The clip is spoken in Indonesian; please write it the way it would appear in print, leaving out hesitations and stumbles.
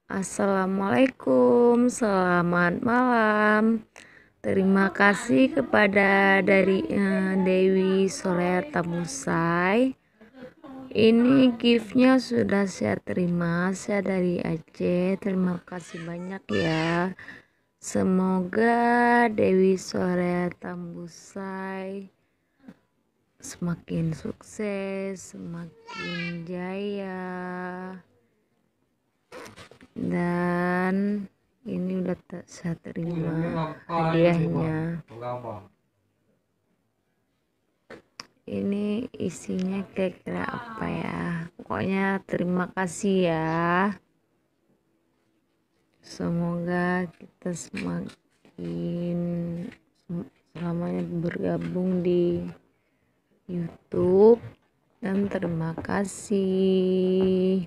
Assalamualaikum, selamat malam. Terima kasih kepada Dewi Solea Tamusai. Ini giftnya sudah saya terima, saya dari Aceh. Terima kasih banyak ya. Semoga Dewi Solea Tambusai semakin sukses, semakin jaya. Dan ini udah saya terima hadiahnya. Ini isinya kira-kira apa ya? Pokoknya terima kasih ya. Semoga kita semakin selamanya bergabung di YouTube, dan terima kasih.